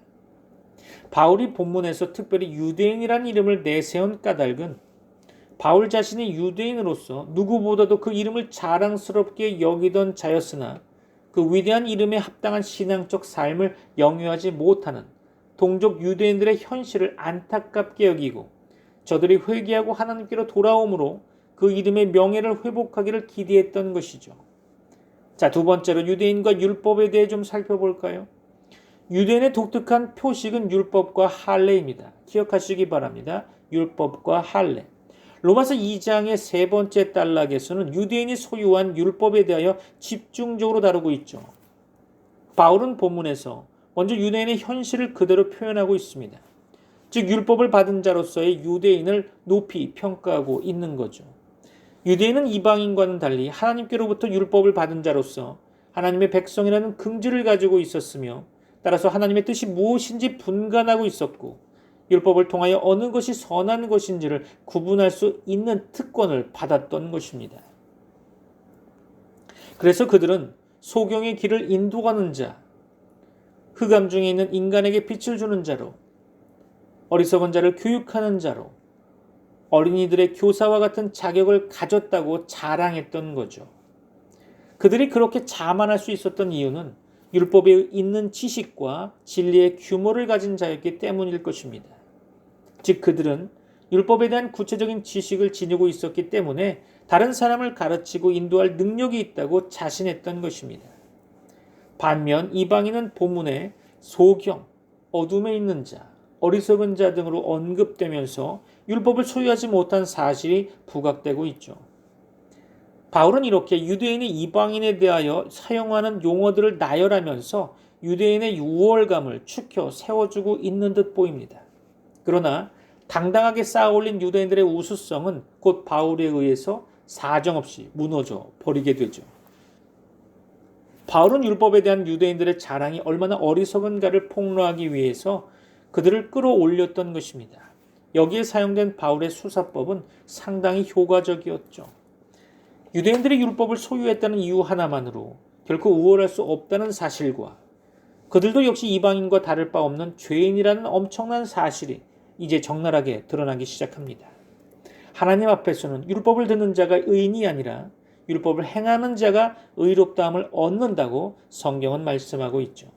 바울이 본문에서 특별히 유대인이라는 이름을 내세운 까닭은 바울 자신이 유대인으로서 누구보다도 그 이름을 자랑스럽게 여기던 자였으나 그 위대한 이름에 합당한 신앙적 삶을 영위하지 못하는 동족 유대인들의 현실을 안타깝게 여기고 저들이 회개하고 하나님께로 돌아옴으로 그 이름의 명예를 회복하기를 기대했던 것이죠. 자, 두 번째로 유대인과 율법에 대해 좀 살펴볼까요? 유대인의 독특한 표식은 율법과 할례입니다. 기억하시기 바랍니다. 율법과 할례. 로마서 2장의 세 번째 단락에서는 유대인이 소유한 율법에 대하여 집중적으로 다루고 있죠. 바울은 본문에서 먼저 유대인의 현실을 그대로 표현하고 있습니다. 즉 율법을 받은 자로서의 유대인을 높이 평가하고 있는 거죠. 유대인은 이방인과는 달리 하나님께로부터 율법을 받은 자로서 하나님의 백성이라는 긍지를 가지고 있었으며 따라서 하나님의 뜻이 무엇인지 분간하고 있었고 율법을 통하여 어느 것이 선한 것인지를 구분할 수 있는 특권을 받았던 것입니다. 그래서 그들은 소경의 길을 인도하는 자, 흑암 중에 있는 인간에게 빛을 주는 자로, 어리석은 자를 교육하는 자로, 어린이들의 교사와 같은 자격을 가졌다고 자랑했던 거죠. 그들이 그렇게 자만할 수 있었던 이유는 율법에 있는 지식과 진리의 규모를 가진 자였기 때문일 것입니다. 즉 그들은 율법에 대한 구체적인 지식을 지니고 있었기 때문에 다른 사람을 가르치고 인도할 능력이 있다고 자신했던 것입니다. 반면 이방인은 본문에 소경, 어둠에 있는 자, 어리석은 자 등으로 언급되면서 율법을 소유하지 못한 사실이 부각되고 있죠. 바울은 이렇게 유대인이 이방인에 대하여 사용하는 용어들을 나열하면서 유대인의 우월감을 축혀 세워주고 있는 듯 보입니다. 그러나 당당하게 쌓아올린 유대인들의 우수성은 곧 바울에 의해서 사정없이 무너져 버리게 되죠. 바울은 율법에 대한 유대인들의 자랑이 얼마나 어리석은가를 폭로하기 위해서 그들을 끌어올렸던 것입니다. 여기에 사용된 바울의 수사법은 상당히 효과적이었죠. 유대인들이 율법을 소유했다는 이유 하나만으로 결코 우월할 수 없다는 사실과 그들도 역시 이방인과 다를 바 없는 죄인이라는 엄청난 사실이 이제 적나라하게 드러나기 시작합니다. 하나님 앞에서는 율법을 듣는 자가 의인이 아니라 율법을 행하는 자가 의롭다함을 얻는다고 성경은 말씀하고 있죠.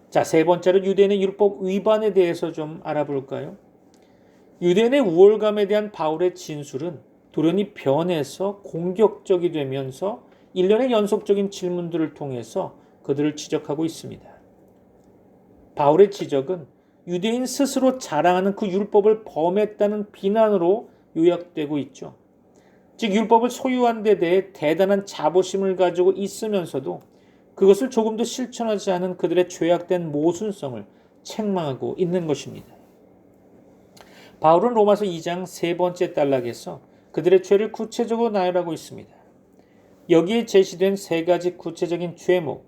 자, 세 번째로 유대인의 율법 위반에 대해서 좀 알아볼까요? 유대인의 우월감에 대한 바울의 진술은 돌연히 변해서 공격적이 되면서 일련의 연속적인 질문들을 통해서 그들을 지적하고 있습니다. 바울의 지적은 유대인 스스로 자랑하는 그 율법을 범했다는 비난으로 요약되고 있죠. 즉 율법을 소유한 데 대해 대단한 자부심을 가지고 있으면서도 그것을 조금도 실천하지 않은 그들의 죄악된 모순성을 책망하고 있는 것입니다. 바울은 로마서 2장 세 번째 단락에서 그들의 죄를 구체적으로 나열하고 있습니다. 여기에 제시된 세 가지 구체적인 죄목,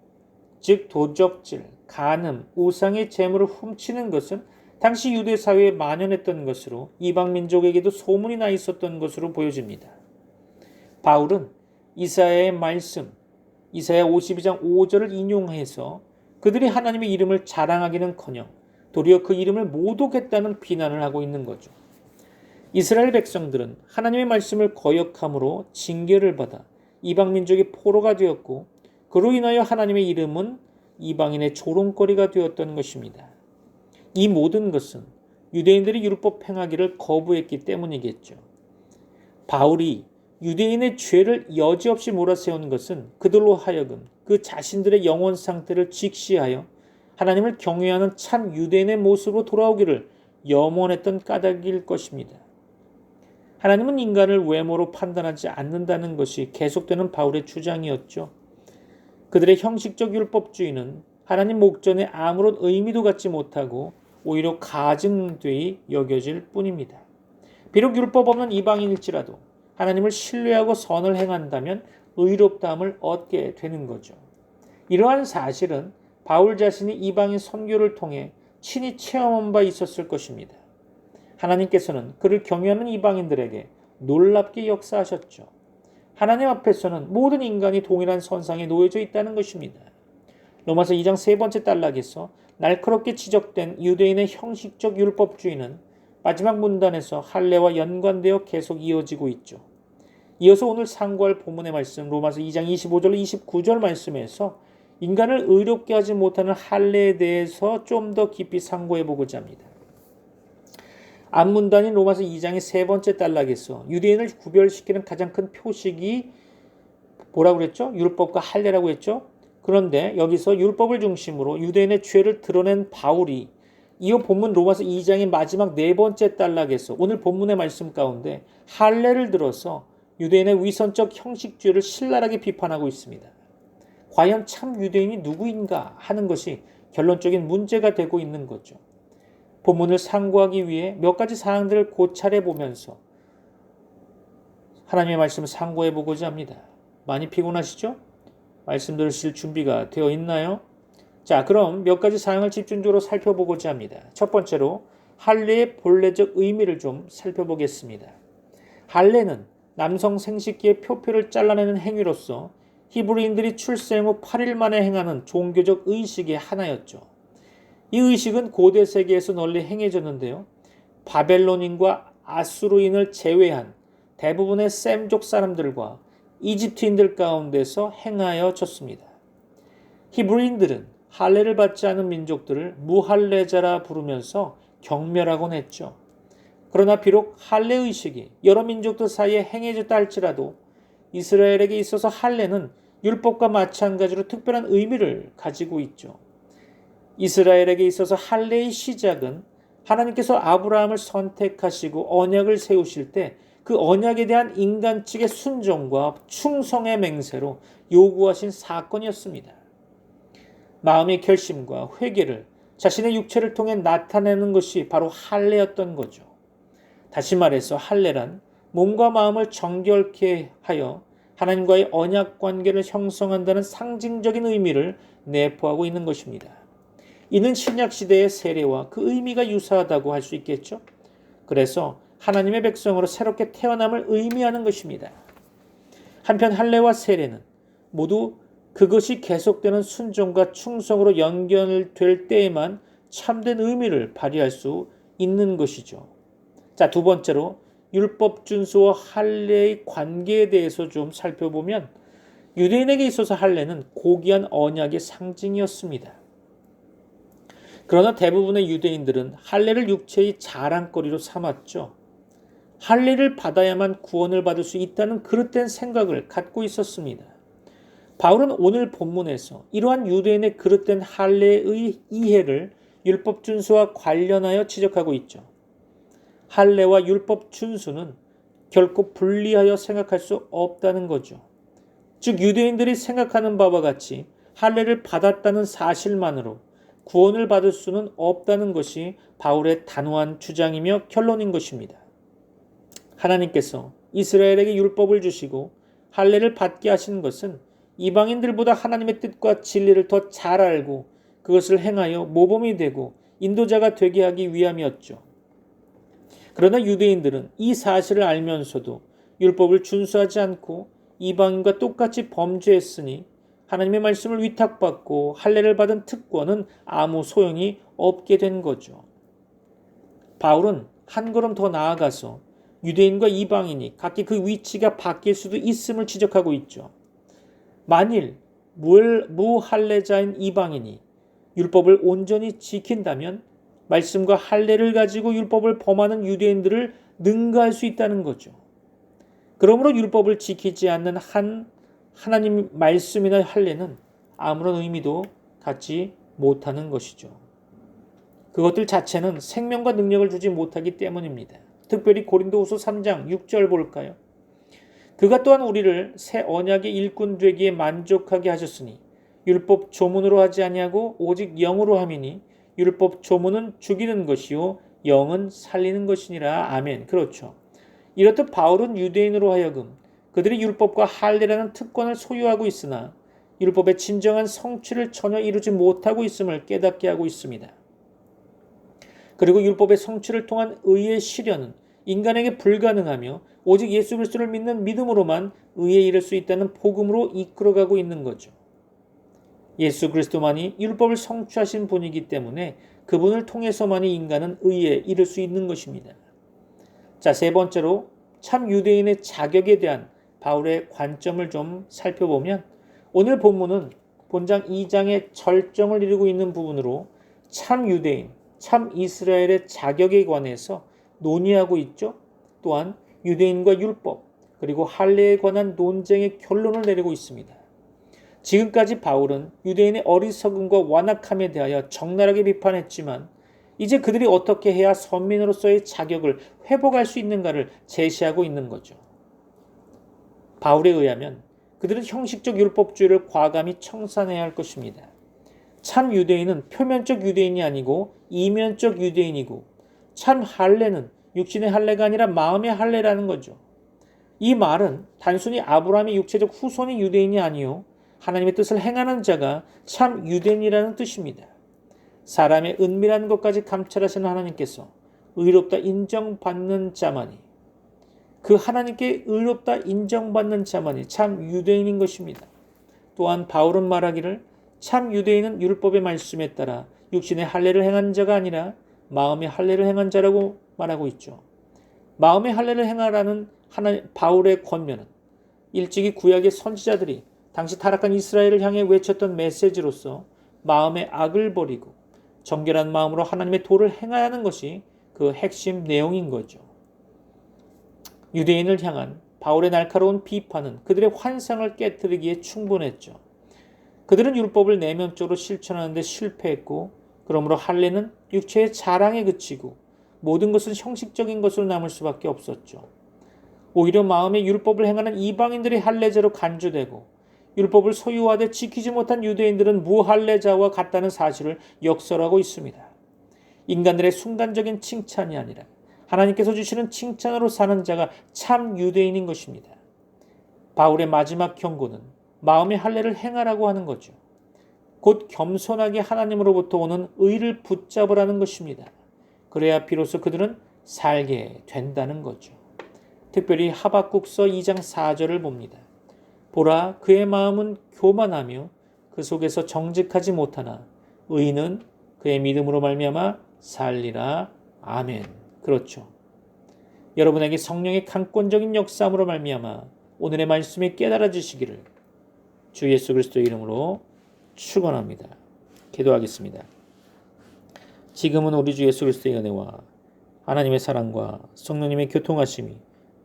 즉 도적질, 간음, 우상의 재물을 훔치는 것은 당시 유대 사회에 만연했던 것으로 이방 민족에게도 소문이 나 있었던 것으로 보여집니다. 바울은 이사야의 말씀, 이사야 52장 5절을 인용해서 그들이 하나님의 이름을 자랑하기는커녕 도리어 그 이름을 모독했다는 비난을 하고 있는 거죠. 이스라엘 백성들은 하나님의 말씀을 거역함으로 징계를 받아 이방 민족의 포로가 되었고 그로 인하여 하나님의 이름은 이방인의 조롱거리가 되었던 것입니다. 이 모든 것은 유대인들이 율법 행하기를 거부했기 때문이겠죠. 바울이 유대인의 죄를 여지없이 몰아세운 것은 그들로 하여금 그 자신들의 영혼 상태를 직시하여 하나님을 경외하는 참 유대인의 모습으로 돌아오기를 염원했던 까닭일 것입니다. 하나님은 인간을 외모로 판단하지 않는다는 것이 계속되는 바울의 주장이었죠. 그들의 형식적 율법주의는 하나님 목전에 아무런 의미도 갖지 못하고 오히려 가증되이 여겨질 뿐입니다. 비록 율법 없는 이방인일지라도 하나님을 신뢰하고 선을 행한다면 의롭다함을 얻게 되는 거죠. 이러한 사실은 바울 자신이 이방인 선교를 통해 친히 체험한 바 있었을 것입니다. 하나님께서는 그를 경외하는 이방인들에게 놀랍게 역사하셨죠. 하나님 앞에서는 모든 인간이 동일한 선상에 놓여져 있다는 것입니다. 로마서 2장 세 번째 단락에서 날카롭게 지적된 유대인의 형식적 율법주의는 마지막 문단에서 할례와 연관되어 계속 이어지고 있죠. 이어서 오늘 상고할 본문의 말씀 로마서 2장 25절 29절 말씀에서 인간을 의롭게 하지 못하는 할례에 대해서 좀 더 깊이 상고해 보고자 합니다. 앞문단인 로마서 2장의 세 번째 단락에서 유대인을 구별시키는 가장 큰 표식이 뭐라고 그랬죠? 율법과 할례라고 했죠? 그런데 여기서 율법을 중심으로 유대인의 죄를 드러낸 바울이 이어 본문 로마서 2장의 마지막 네 번째 단락에서 오늘 본문의 말씀 가운데 할례를 들어서 유대인의 위선적 형식주의를 신랄하게 비판하고 있습니다. 과연 참 유대인이 누구인가 하는 것이 결론적인 문제가 되고 있는 거죠. 본문을 상고하기 위해 몇 가지 사항들을 고찰해 보면서 하나님의 말씀을 상고해 보고자 합니다. 많이 피곤하시죠? 말씀 들으실 준비가 되어 있나요? 자, 그럼 몇 가지 사항을 집중적으로 살펴보고자 합니다. 첫 번째로 할례의 본래적 의미를 좀 살펴보겠습니다. 할례는 남성 생식기의 표피를 잘라내는 행위로서 히브리인들이 출생 후 8일 만에 행하는 종교적 의식의 하나였죠. 이 의식은 고대 세계에서 널리 행해졌는데요. 바벨론인과 아수르인을 제외한 대부분의 셈족 사람들과 이집트인들 가운데서 행하여졌습니다. 히브리인들은 할례를 받지 않은 민족들을 무할례자라 부르면서 경멸하곤 했죠. 그러나 비록 할례 의식이 여러 민족들 사이에 행해졌다 할지라도 이스라엘에게 있어서 할례는 율법과 마찬가지로 특별한 의미를 가지고 있죠. 이스라엘에게 있어서 할례의 시작은 하나님께서 아브라함을 선택하시고 언약을 세우실 때 그 언약에 대한 인간 측의 순종과 충성의 맹세로 요구하신 사건이었습니다. 마음의 결심과 회개를 자신의 육체를 통해 나타내는 것이 바로 할례였던 거죠. 다시 말해서 할례란 몸과 마음을 정결케 하여 하나님과의 언약 관계를 형성한다는 상징적인 의미를 내포하고 있는 것입니다. 이는 신약 시대의 세례와 그 의미가 유사하다고 할 수 있겠죠. 그래서 하나님의 백성으로 새롭게 태어남을 의미하는 것입니다. 한편 할례와 세례는 모두 그것이 계속되는 순종과 충성으로 연결될 때에만 참된 의미를 발휘할 수 있는 것이죠. 자, 두 번째로 율법 준수와 할례의 관계에 대해서 좀 살펴보면 유대인에게 있어서 할례는 고귀한 언약의 상징이었습니다. 그러나 대부분의 유대인들은 할례를 육체의 자랑거리로 삼았죠. 할례를 받아야만 구원을 받을 수 있다는 그릇된 생각을 갖고 있었습니다. 바울은 오늘 본문에서 이러한 유대인의 그릇된 할례의 이해를 율법 준수와 관련하여 지적하고 있죠. 할례와 율법 준수는 결코 분리하여 생각할 수 없다는 거죠. 즉 유대인들이 생각하는 바와 같이 할례를 받았다는 사실만으로 구원을 받을 수는 없다는 것이 바울의 단호한 주장이며 결론인 것입니다. 하나님께서 이스라엘에게 율법을 주시고 할례를 받게 하신 것은 이방인들보다 하나님의 뜻과 진리를 더 잘 알고 그것을 행하여 모범이 되고 인도자가 되게 하기 위함이었죠. 그러나 유대인들은 이 사실을 알면서도 율법을 준수하지 않고 이방인과 똑같이 범죄했으니 하나님의 말씀을 위탁받고 할례를 받은 특권은 아무 소용이 없게 된 거죠. 바울은 한 걸음 더 나아가서 유대인과 이방인이 각기 그 위치가 바뀔 수도 있음을 지적하고 있죠. 만일 무할례자인 이방인이 율법을 온전히 지킨다면 말씀과 할례를 가지고 율법을 범하는 유대인들을 능가할 수 있다는 거죠. 그러므로 율법을 지키지 않는 하나님 말씀이나 할례는 아무런 의미도 갖지 못하는 것이죠. 그것들 자체는 생명과 능력을 주지 못하기 때문입니다. 특별히 고린도후서 3장 6절 볼까요? 그가 또한 우리를 새 언약의 일꾼 되기에 만족하게 하셨으니 율법 조문으로 하지 아니하고 오직 영으로 함이니 율법 조문은 죽이는 것이요 영은 살리는 것이니라. 아멘. 그렇죠. 이렇듯 바울은 유대인으로 하여금 그들이 율법과 할례라는 특권을 소유하고 있으나 율법의 진정한 성취를 전혀 이루지 못하고 있음을 깨닫게 하고 있습니다. 그리고 율법의 성취를 통한 의의 실현은 인간에게 불가능하며 오직 예수 그리스도를 믿는 믿음으로만 의에 이를 수 있다는 복음으로 이끌어가고 있는 거죠. 예수 그리스도만이 율법을 성취하신 분이기 때문에 그분을 통해서만이 인간은 의에 이를 수 있는 것입니다. 자, 세 번째로 참 유대인의 자격에 대한 바울의 관점을 좀 살펴보면 오늘 본문은 본장 2장의 절정을 이루고 있는 부분으로 참 유대인, 참 이스라엘의 자격에 관해서 논의하고 있죠. 또한 유대인과 율법 그리고 할례에 관한 논쟁의 결론을 내리고 있습니다. 지금까지 바울은 유대인의 어리석음과 완악함에 대하여 적나라하게 비판했지만 이제 그들이 어떻게 해야 선민으로서의 자격을 회복할 수 있는가를 제시하고 있는 거죠. 바울에 의하면 그들은 형식적 율법주의를 과감히 청산해야 할 것입니다. 참 유대인은 표면적 유대인이 아니고 이면적 유대인이고 참 할례는 육신의 할례가 아니라 마음의 할례라는 거죠. 이 말은 단순히 아브라함의 육체적 후손이 유대인이 아니요 하나님의 뜻을 행하는 자가 참 유대인이라는 뜻입니다. 사람의 은밀한 것까지 감찰하시는 하나님께서 의롭다 인정받는 자만이 그 하나님께 의롭다 인정받는 자만이 참 유대인인 것입니다. 또한 바울은 말하기를 참 유대인은 율법의 말씀에 따라 육신의 할례를 행한 자가 아니라 마음의 할례를 행한 자라고 말하고 있죠. 마음의 할례를 행하라는 바울의 권면은 일찍이 구약의 선지자들이 당시 타락한 이스라엘을 향해 외쳤던 메시지로서 마음의 악을 버리고 정결한 마음으로 하나님의 도를 행해야 하는 것이 그 핵심 내용인 거죠. 유대인을 향한 바울의 날카로운 비판은 그들의 환상을 깨뜨리기에 충분했죠. 그들은 율법을 내면적으로 실천하는 데 실패했고 그러므로 할례는 육체의 자랑에 그치고 모든 것은 형식적인 것으로 남을 수밖에 없었죠. 오히려 마음의 율법을 행하는 이방인들이 할례자로 간주되고 율법을 소유하되 지키지 못한 유대인들은 무할례자와 같다는 사실을 역설하고 있습니다. 인간들의 순간적인 칭찬이 아니라 하나님께서 주시는 칭찬으로 사는 자가 참 유대인인 것입니다. 바울의 마지막 경고는 마음의 할례를 행하라고 하는 거죠. 곧 겸손하게 하나님으로부터 오는 의를 붙잡으라는 것입니다. 그래야 비로소 그들은 살게 된다는 거죠. 특별히 하박국서 2장 4절을 봅니다. 보라, 그의 마음은 교만하며 그 속에서 정직하지 못하나 의인은 그의 믿음으로 말미암아 살리라. 아멘. 그렇죠. 여러분에게 성령의 강권적인 역사함으로 말미암아 오늘의 말씀이 깨달아지시기를 주 예수 그리스도의 이름으로 축원합니다. 기도하겠습니다. 지금은 우리 주 예수 그리스도의 은혜와 하나님의 사랑과 성령님의 교통하심이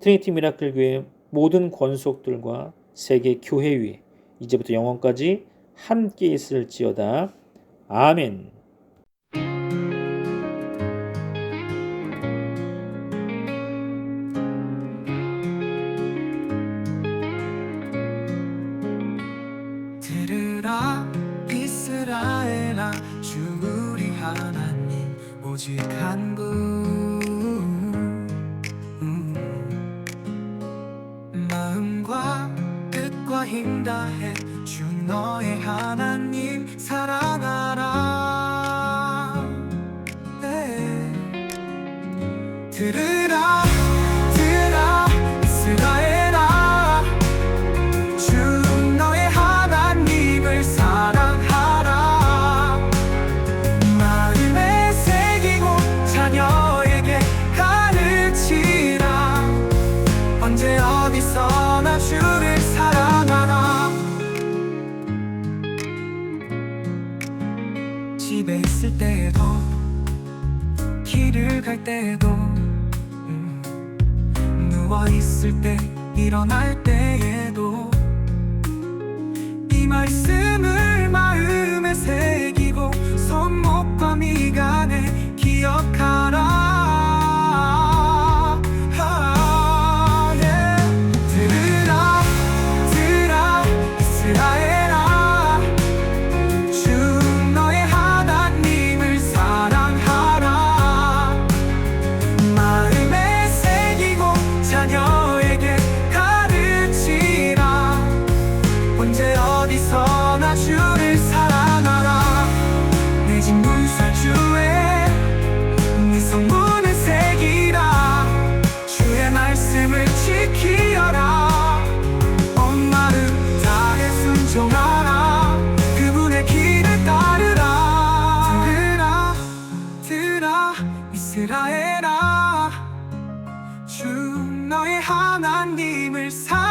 트리니티 미라클 교회 모든 권속들과 세계 교회 위에 이제부터 영원까지 함께 있을지어다. 아멘. 오직 한 분, 마음과 뜻과 힘 다해 주 너의 하나님 사랑하라. 들으라 들으라 이스라엘아, 주 너의 하나님을 사랑하라. 마음에 새기고 자녀에게 가르치라. 언제 어디서나 주를 사랑하라. 집에 있을 때에도 길을 갈 때에도 누워 있을 때 일어날 때에도 이 말씀을 마음에 새기고 손목과 미간에 기억하라. 들으라 들으라 이스라엘아, 주 너의 하나님을 사랑하라. 마음에 새기고 자녀에게 가르치라. 언제 어디서나 주를 사랑하라. 내 집 문설주에 네 성문을 새기라. 주의 말씀을 지키어라. 온 마음 다해 순종하라. 그분의 길을 따르라. 들으라 들으라 이스라엘아, 주 너의 하나님을 사랑하라.